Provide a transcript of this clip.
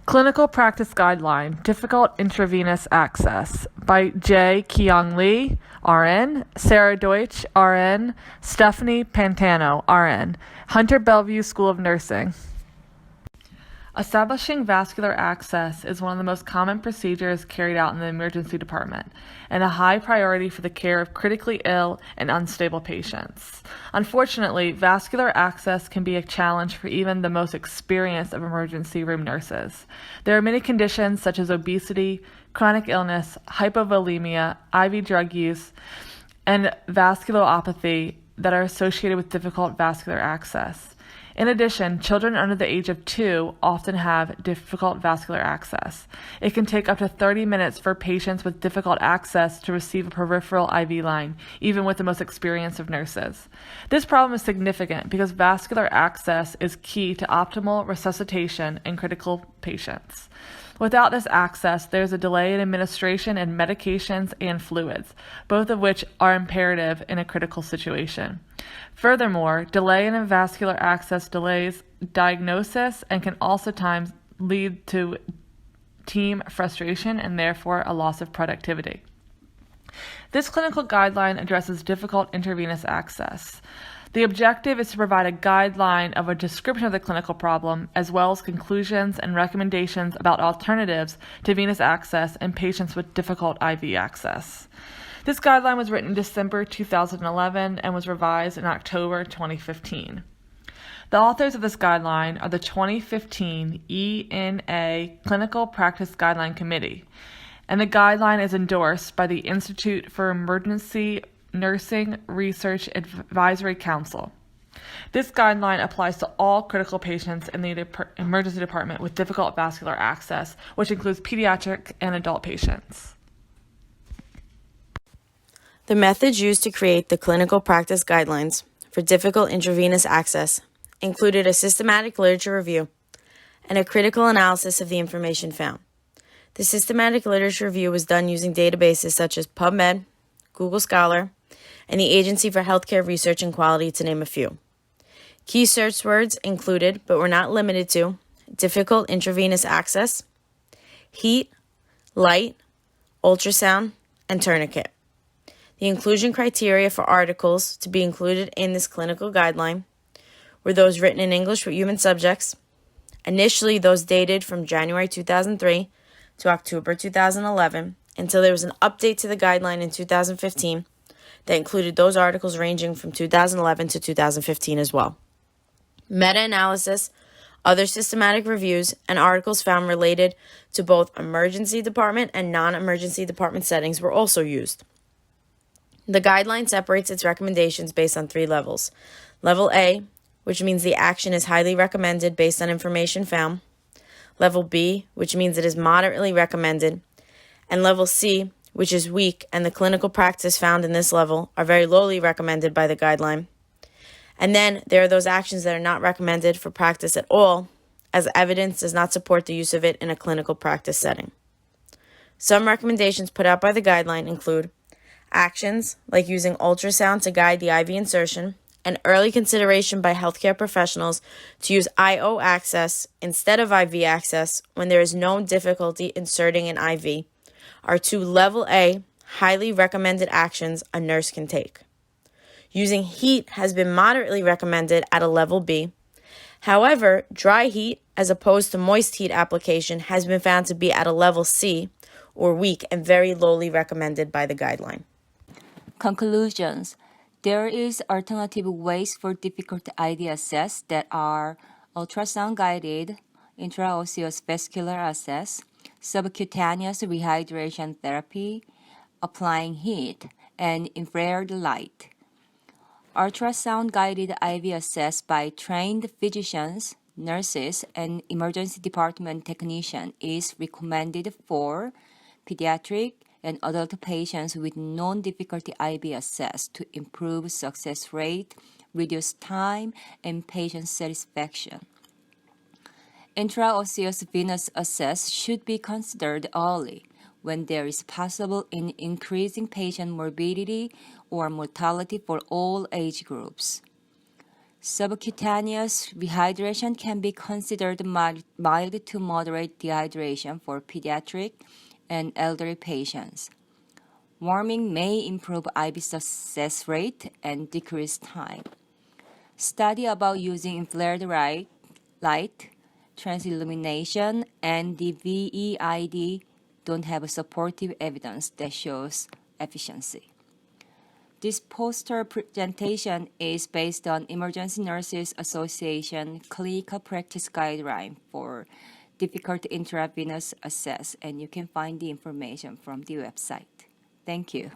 Clinical Practice Guideline, Difficult Intravenous Access by J. Kyung Lee, RN, Sarah Deutsch, RN, Stephanie Pantano, RN, Hunter Bellevue School of Nursing. Establishing vascular access is one of the most common procedures carried out in the emergency department and a high priority for the care of critically ill and unstable patients. Unfortunately, vascular access can be a challenge for even the most experienced of emergency room nurses. There are many conditions such as obesity, chronic illness, hypovolemia, IV drug use, and vasculopathy that are associated with difficult vascular access. In addition, children under the age of 2 often have difficult vascular access. It can take up to 30 minutes for patients with difficult access to receive a peripheral IV line, even with the most experienced of nurses. This problem is significant because vascular access is key to optimal resuscitation in critical patients. Without this access, there is a delay in administration in medications and fluids, both of which are imperative in a critical situation. Furthermore, delay in vascular access delays diagnosis and can also times lead to team frustration and therefore a loss of productivity. This clinical guideline addresses difficult intravenous access. The objective is to provide a guideline of a description of the clinical problem, as well as conclusions and recommendations about alternatives to venous access in patients with difficult IV access. This guideline was written in December 2011 and was revised in October 2015. The authors of this guideline are the 2015 ENA Clinical Practice Guideline Committee, and the guideline is endorsed by the Institute for Emergency Nursing Research Advisory Council. This guideline applies to all critical patients in the emergency department with difficult vascular access, which includes pediatric and adult patients. The methods used to create the clinical practice guidelines for difficult intravenous access included a systematic literature review and a critical analysis of the information found. The systematic literature review was done using databases such as PubMed, Google Scholar, and the Agency for Healthcare Research and Quality, to name a few. Key search words included, but were not limited to, difficult intravenous access, heat, light, ultrasound, and tourniquet. The inclusion criteria for articles to be included in this clinical guideline were those written in English with human subjects, initially those dated from January 2003 to October 2011, until there was an update to the guideline in 2015 that included those articles ranging from 2011 to 2015 as well. Meta-analysis, other systematic reviews, and articles found related to both emergency department and non-emergency department settings were also used. The guideline separates its recommendations based on 3 levels. Level A, which means the action is highly recommended based on information found. Level B, which means it is moderately recommended. And Level C, which is weak, and the clinical practice found in this level are very lowly recommended by the guideline. And then there are those actions that are not recommended for practice at all, as evidence does not support the use of it in a clinical practice setting. Some recommendations put out by the guideline include actions like using ultrasound to guide the IV insertion, and early consideration by healthcare professionals to use IO access instead of IV access when there is known difficulty inserting an IV are 2 Level A, highly recommended actions a nurse can take. Using heat has been moderately recommended at a Level B. However, dry heat as opposed to moist heat application has been found to be at a Level C, or weak, and very lowly recommended by the guideline. Conclusions. There is alternative ways for difficult IV access that are ultrasound-guided, intraosseous vascular access, subcutaneous rehydration therapy, applying heat, and infrared light. Ultrasound-guided IV access by trained physicians, nurses, and emergency department technicians is recommended for pediatric and adult patients with non-difficulty IV access to improve success rate, reduce time, and patient satisfaction. Intraosseous venous access should be considered early when there is possible in increasing patient morbidity or mortality for all age groups. Subcutaneous rehydration can be considered mild to moderate dehydration for pediatric and elderly patients. Warming may improve IV success rate and decrease time. Study about using infrared light, transillumination, and the VEID don't have supportive evidence that shows efficiency. This poster presentation is based on Emergency Nurses Association Clinical Practice Guideline for difficult intravenous access, and you can find the information from the website. Thank you.